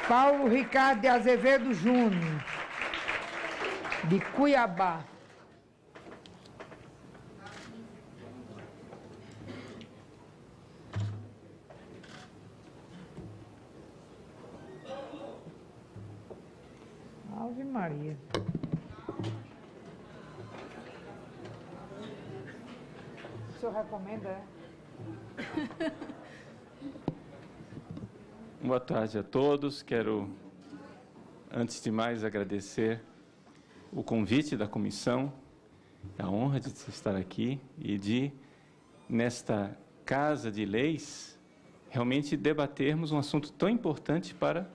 Paulo Ricardo de Azevedo Júnior, de Cuiabá. Ave Maria. O senhor recomenda, é? Boa tarde a todos. Quero, antes de mais, agradecer o convite da comissão, a honra de estar aqui e de, nesta Casa de Leis, realmente debatermos um assunto tão importante para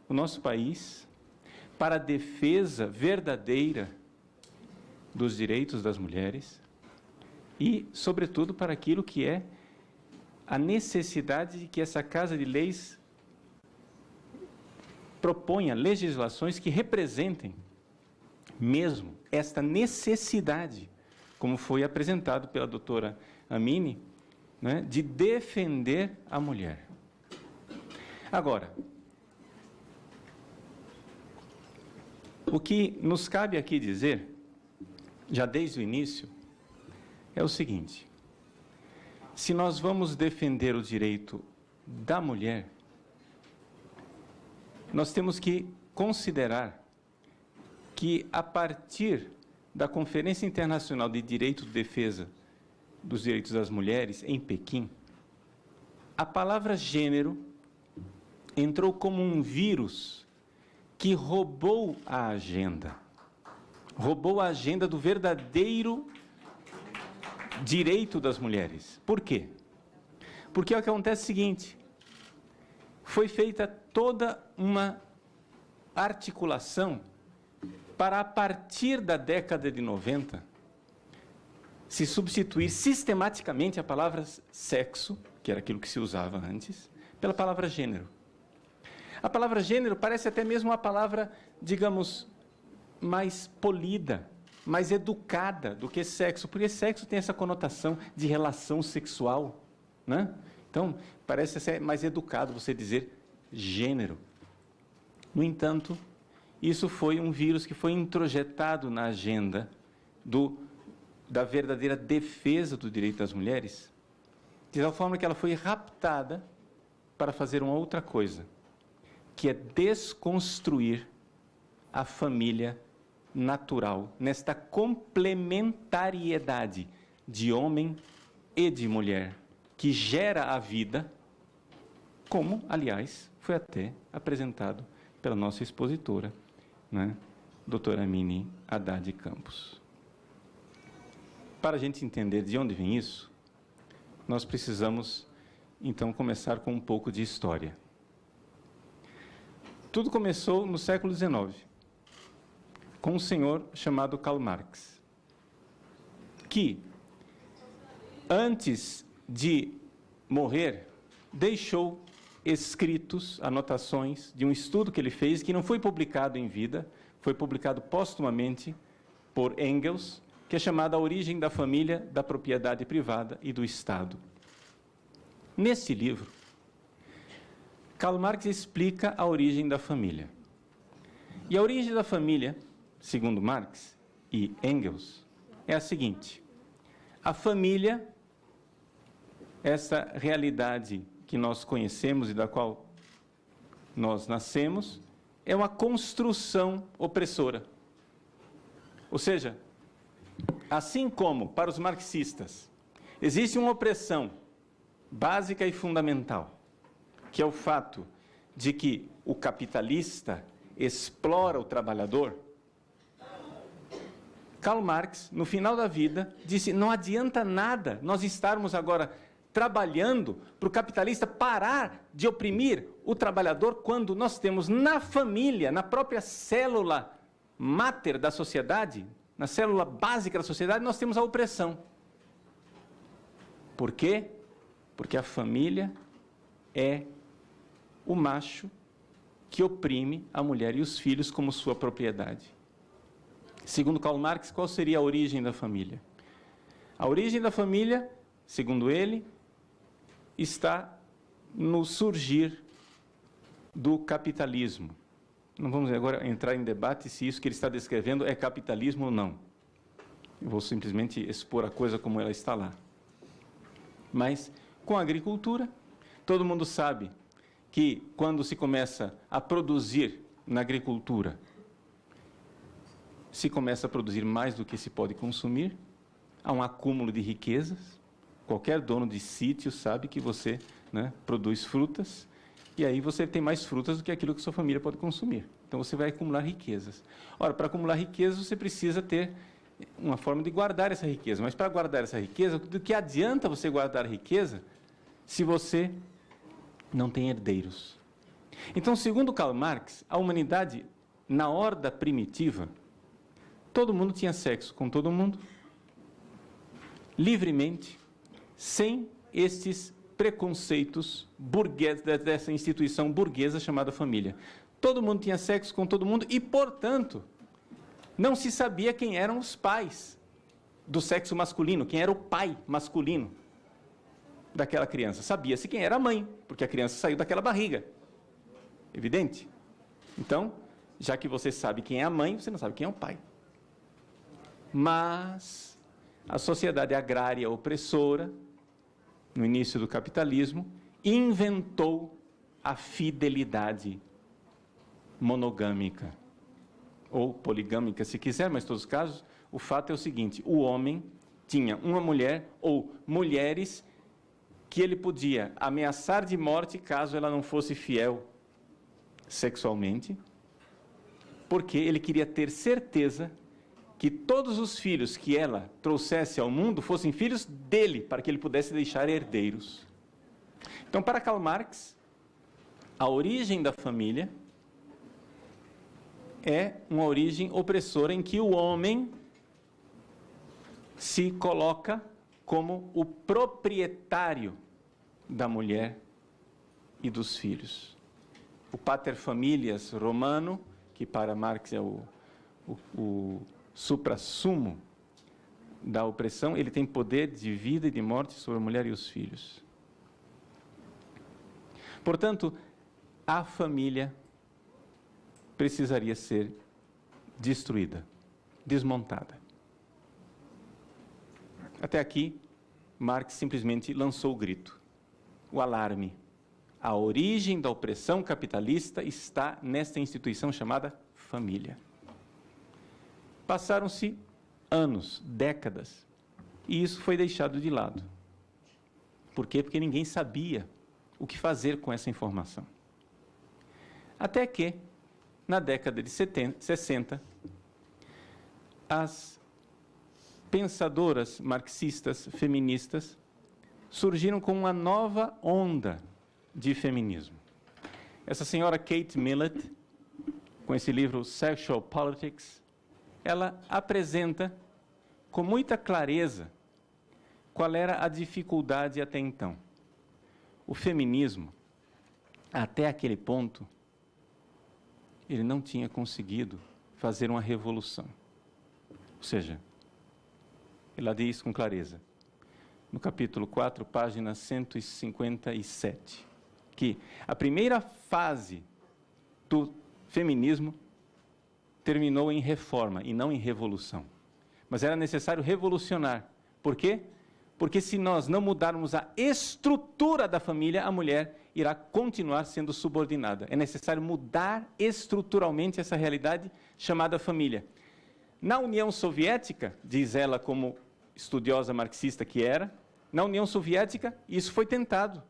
o nosso país, para a defesa verdadeira dos direitos das mulheres e, sobretudo, para aquilo que é a necessidade de que essa Casa de Leis proponha legislações que representem mesmo esta necessidade, como foi apresentado pela doutora Amini, né, de defender a mulher. Agora, o que nos cabe aqui dizer, já desde o início, é o seguinte: se nós vamos defender o direito da mulher, nós temos que considerar que, a partir da Conferência Internacional de Direito de Defesa dos Direitos das Mulheres, em Pequim, a palavra gênero entrou como um vírus que roubou a agenda do verdadeiro direito das mulheres. Por quê? Porque acontece o seguinte: foi feita toda uma articulação para, a partir da década de 90, se substituir sistematicamente a palavra sexo, que era aquilo que se usava antes, pela palavra gênero. A palavra gênero parece até mesmo uma palavra, digamos, mais polida, mais educada do que sexo, porque sexo tem essa conotação de relação sexual, né? Então, parece ser mais educado você dizer gênero. No entanto, isso foi um vírus que foi introjetado na agenda da verdadeira defesa do direito das mulheres, de tal forma que ela foi raptada para fazer uma outra coisa, que é desconstruir a família natural, nesta complementariedade de homem e de mulher, que gera a vida, como, aliás, foi até apresentado pela nossa expositora, né, doutora Amini Haddad Campos. Para a gente entender de onde vem isso, nós precisamos, então, começar com um pouco de história. Tudo começou no século XIX, com um senhor chamado Karl Marx, que, antes de morrer, deixou escritos, anotações de um estudo que ele fez, que não foi publicado em vida, foi publicado póstumamente por Engels, que é chamado A Origem da Família, da Propriedade Privada e do Estado. Nesse livro, Karl Marx explica a origem da família. E a origem da família, segundo Marx e Engels, é a seguinte: a família, essa realidade que nós conhecemos e da qual nós nascemos, é uma construção opressora. Ou seja, assim como para os marxistas existe uma opressão básica e fundamental, que é o fato de que o capitalista explora o trabalhador, Karl Marx, no final da vida, disse: não adianta nada nós estarmos agora trabalhando para o capitalista parar de oprimir o trabalhador, quando nós temos na família, na própria célula máter da sociedade, na célula básica da sociedade, nós temos a opressão. Por quê? Porque a família é o macho que oprime a mulher e os filhos como sua propriedade. Segundo Karl Marx, qual seria a origem da família? A origem da família, segundo ele, está no surgir do capitalismo. Não vamos agora entrar em debate se isso que ele está descrevendo é capitalismo ou não. Eu vou simplesmente expor a coisa como ela está lá. Mas, com a agricultura, todo mundo sabe que quando se começa a produzir na agricultura, se começa a produzir mais do que se pode consumir, há um acúmulo de riquezas. Qualquer dono de sítio sabe que você, né, produz frutas, e aí você tem mais frutas do que aquilo que sua família pode consumir. Então você vai acumular riquezas. Ora, para acumular riquezas, você precisa ter uma forma de guardar essa riqueza. Mas para guardar essa riqueza, do que adianta você guardar riqueza se você não tem herdeiros? Então, segundo Karl Marx, a humanidade, na horda primitiva, todo mundo tinha sexo com todo mundo, livremente, sem estes preconceitos burgueses, dessa instituição burguesa chamada família. Todo mundo tinha sexo com todo mundo e, portanto, não se sabia quem eram os pais do sexo masculino, quem era o pai masculino daquela criança. Sabia-se quem era a mãe, porque a criança saiu daquela barriga. Evidente? Então, já que você sabe quem é a mãe, você não sabe quem é o pai. Mas a sociedade agrária opressora, no início do capitalismo, inventou a fidelidade monogâmica, ou poligâmica, se quiser, mas em todos os casos, o fato é o seguinte: o homem tinha uma mulher ou mulheres que ele podia ameaçar de morte caso ela não fosse fiel sexualmente, porque ele queria ter certeza que todos os filhos que ela trouxesse ao mundo fossem filhos dele, para que ele pudesse deixar herdeiros. Então, para Karl Marx, a origem da família é uma origem opressora em que o homem se coloca como o proprietário da mulher e dos filhos. O pater familias romano, que para Marx é o suprassumo da opressão, ele tem poder de vida e de morte sobre a mulher e os filhos. Portanto, a família precisaria ser destruída, desmontada. Até aqui, Marx simplesmente lançou o grito, o alarme. A origem da opressão capitalista está nesta instituição chamada família. Passaram-se anos, décadas, e isso foi deixado de lado. Por quê? Porque ninguém sabia o que fazer com essa informação. Até que, na década de 60, as pensadoras marxistas feministas surgiram com uma nova onda de feminismo. Essa senhora Kate Millett, com esse livro Sexual Politics, ela apresenta com muita clareza qual era a dificuldade até então. O feminismo, até aquele ponto, ele não tinha conseguido fazer uma revolução. Ou seja, ela diz com clareza, no capítulo 4, página 157, que a primeira fase do feminismo terminou em reforma e não em revolução. Mas era necessário revolucionar. Por quê? Porque se nós não mudarmos a estrutura da família, a mulher irá continuar sendo subordinada. É necessário mudar estruturalmente essa realidade chamada família. Na União Soviética, diz ela como estudiosa marxista que era, na União Soviética isso foi tentado.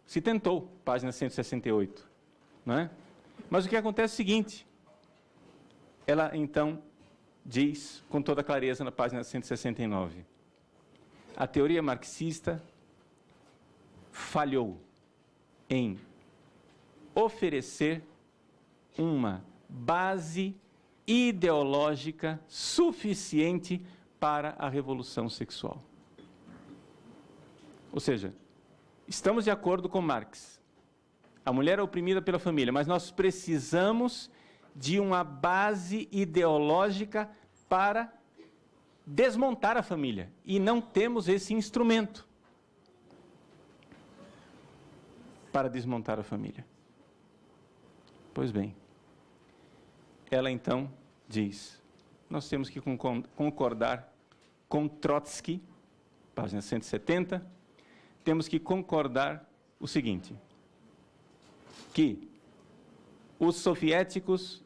Se tentou, página 168. Não é? Mas o que acontece é o seguinte, ela então diz com toda clareza na página 169, a teoria marxista falhou em oferecer uma base ideológica suficiente para a revolução sexual. Ou seja, estamos de acordo com Marx. A mulher é oprimida pela família, mas nós precisamos de uma base ideológica para desmontar a família. E não temos esse instrumento para desmontar a família. Pois bem, ela então diz, nós temos que concordar com Trotsky, página 170, temos que concordar o seguinte, que os soviéticos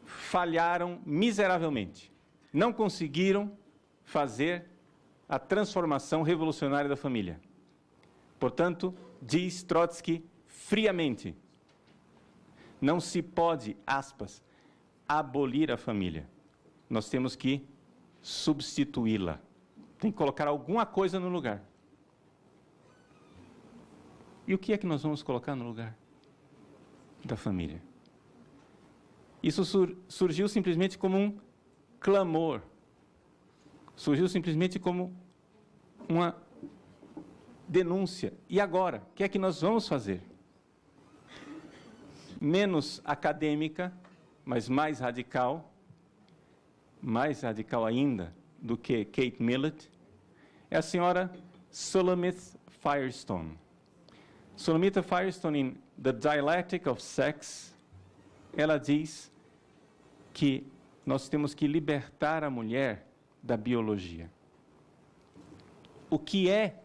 falharam miseravelmente, não conseguiram fazer a transformação revolucionária da família. Portanto, diz Trotsky friamente, não se pode, aspas, abolir a família. Nós temos que substituí-la. Tem que colocar alguma coisa no lugar. E o que é que nós vamos colocar no lugar da família? Isso surgiu simplesmente como um clamor. Surgiu simplesmente como uma denúncia. E agora? O que é que nós vamos fazer? Menos acadêmica, mas mais radical ainda do que Kate Millett, é a senhora Shulamith Firestone. Shulamith Firestone, em The Dialectic of Sex, ela diz que nós temos que libertar a mulher da biologia. O que é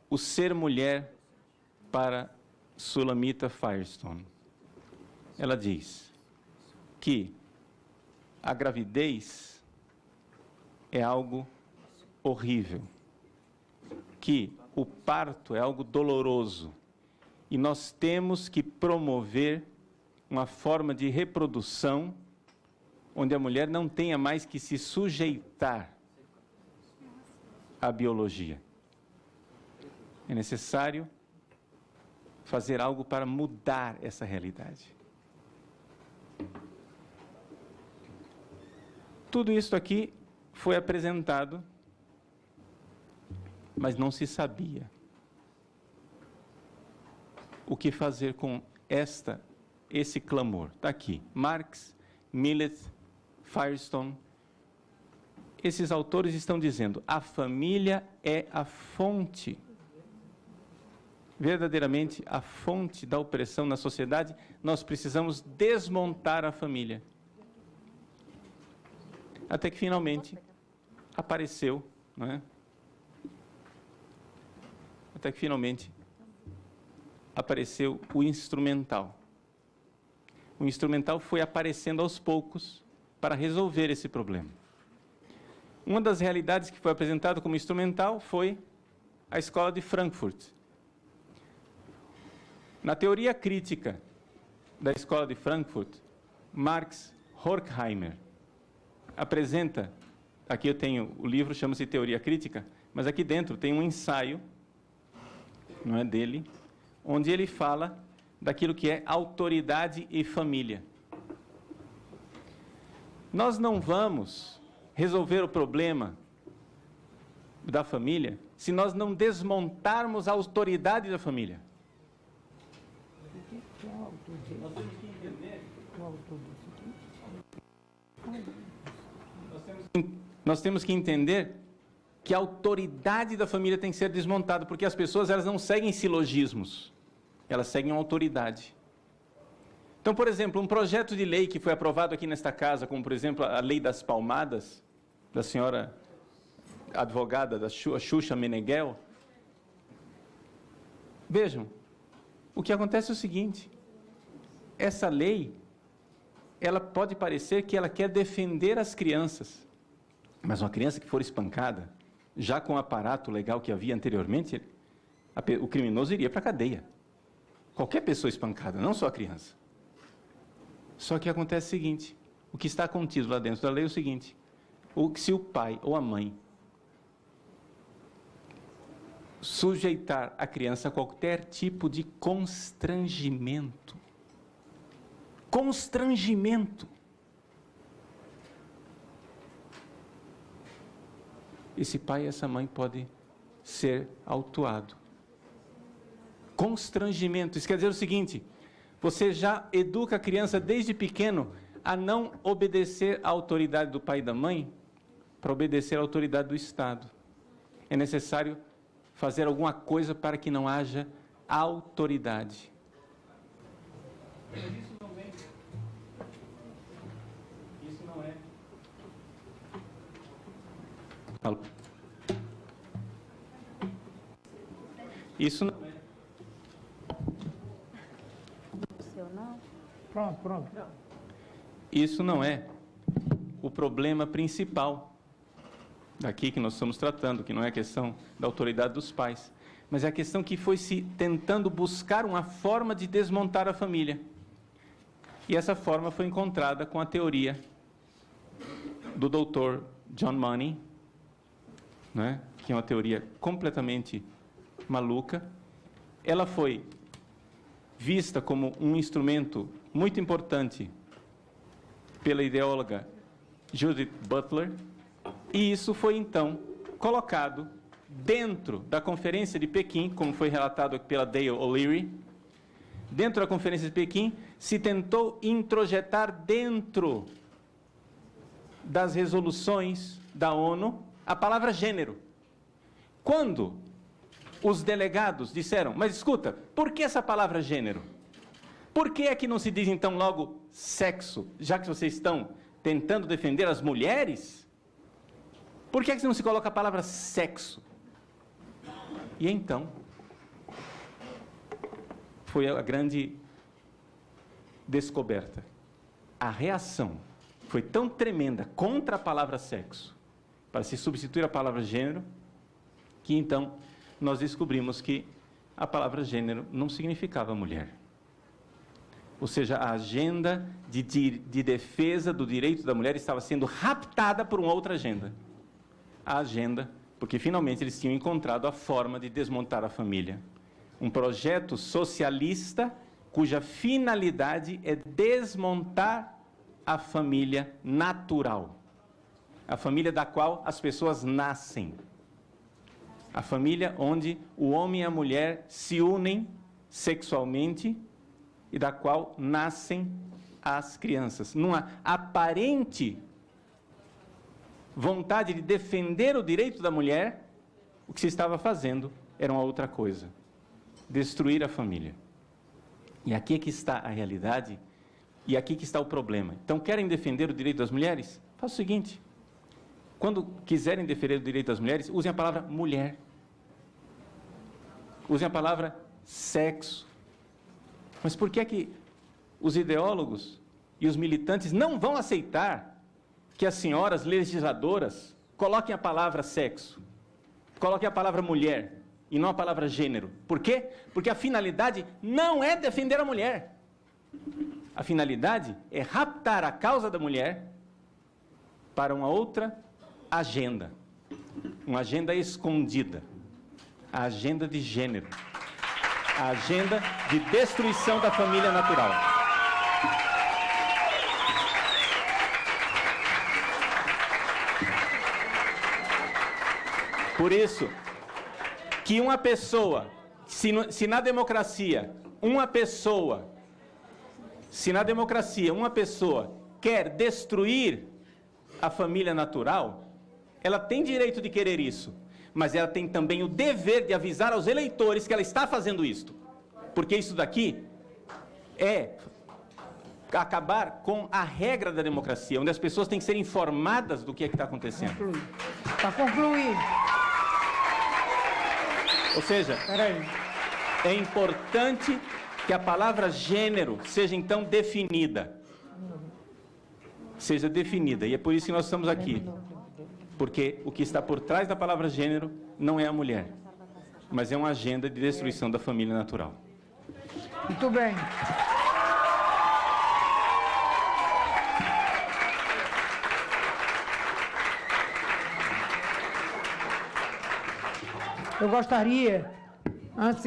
o ser mulher para Shulamith Firestone? Ela diz que a gravidez é algo horrível, que o parto é algo doloroso e nós temos que promover uma forma de reprodução onde a mulher não tenha mais que se sujeitar à biologia. É necessário fazer algo para mudar essa realidade. Tudo isso aqui foi apresentado, mas não se sabia o que fazer com esse clamor. Está aqui, Marx, Millett, Firestone. Esses autores estão dizendo, a família é a fonte, verdadeiramente a fonte da opressão na sociedade. Nós precisamos desmontar a família. Até que finalmente apareceu, não é? Até que finalmente apareceu o instrumental. O instrumental foi aparecendo aos poucos para resolver esse problema. Uma das realidades que foi apresentada como instrumental foi a escola de Frankfurt. Na teoria crítica da escola de Frankfurt, Marx Horkheimer apresenta, aqui eu tenho o livro, chama-se Teoria Crítica, mas aqui dentro tem um ensaio, não é dele, onde ele fala daquilo que é autoridade e família. Nós não vamos resolver o problema da família se nós não desmontarmos a autoridade da família. Nós temos que entender que a autoridade da família tem que ser desmontada, porque as pessoas elas não seguem silogismos, elas seguem uma autoridade. Então, por exemplo, um projeto de lei que foi aprovado aqui nesta casa, como por exemplo a lei das palmadas, da senhora advogada da Xuxa Meneghel. Vejam, o que acontece é o seguinte, essa lei, ela pode parecer que ela quer defender as crianças, mas uma criança que for espancada, já com o aparato legal que havia anteriormente, o criminoso iria para a cadeia. Qualquer pessoa espancada, não só a criança. Só que acontece o seguinte, o que está contido lá dentro da lei é o seguinte, se o pai ou a mãe sujeitar a criança a qualquer tipo de constrangimento, esse pai e essa mãe podem ser autuado. Constrangimento, isso quer dizer o seguinte, você já educa a criança desde pequeno a não obedecer à autoridade do pai e da mãe, para obedecer à autoridade do Estado. É necessário fazer alguma coisa para que não haja autoridade. Mas isso não Alô? Isso não é. Pronto. Isso não é o problema principal daqui que nós estamos tratando, que não é a questão da autoridade dos pais, mas é a questão que foi se tentando buscar uma forma de desmontar a família. E essa forma foi encontrada com a teoria do Dr. John Money, né, que é uma teoria completamente maluca. Ela foi vista como um instrumento muito importante pela ideóloga Judith Butler, e isso foi então colocado dentro da Conferência de Pequim, como foi relatado pela Dale O'Leary. Dentro da Conferência de Pequim, se tentou introjetar dentro das resoluções da ONU a palavra gênero. Quando os delegados disseram, mas escuta, por que essa palavra gênero? Por que é que não se diz então logo sexo, já que vocês estão tentando defender as mulheres? Por que é que não se coloca a palavra sexo? E então, foi a grande descoberta. A reação foi tão tremenda contra a palavra sexo, para se substituir a palavra gênero, que então nós descobrimos que a palavra gênero não significava mulher. Ou seja, a agenda de defesa do direito da mulher estava sendo raptada por uma outra agenda. A agenda, porque finalmente eles tinham encontrado a forma de desmontar a família. Um projeto socialista cuja finalidade é desmontar a família natural. A família da qual as pessoas nascem. A família onde o homem e a mulher se unem sexualmente e da qual nascem as crianças. Numa aparente vontade de defender o direito da mulher, o que se estava fazendo era uma outra coisa: destruir a família. E aqui é que está a realidade, e aqui que está o problema. Então, querem defender o direito das mulheres? Faça o seguinte: quando quiserem defender o direito das mulheres, usem a palavra mulher. Usem a palavra sexo. Mas por que é que os ideólogos e os militantes não vão aceitar que as senhoras legisladoras coloquem a palavra sexo, coloquem a palavra mulher e não a palavra gênero? Por quê? Porque a finalidade não é defender a mulher. A finalidade é raptar a causa da mulher para uma outra agenda, uma agenda escondida, a agenda de gênero, a agenda de destruição da família natural. Por isso que uma pessoa, se na democracia uma pessoa quer destruir a família natural, ela tem direito de querer isso, mas ela tem também o dever de avisar aos eleitores que ela está fazendo isto, porque isso daqui é acabar com a regra da democracia, onde as pessoas têm que ser informadas do que é que está acontecendo. Para concluir. Ou seja, é importante que a palavra gênero seja então definida. Seja definida, e é por isso que nós estamos aqui. Porque o que está por trás da palavra gênero não é a mulher, mas é uma agenda de destruição da família natural. Muito bem. Eu gostaria, antes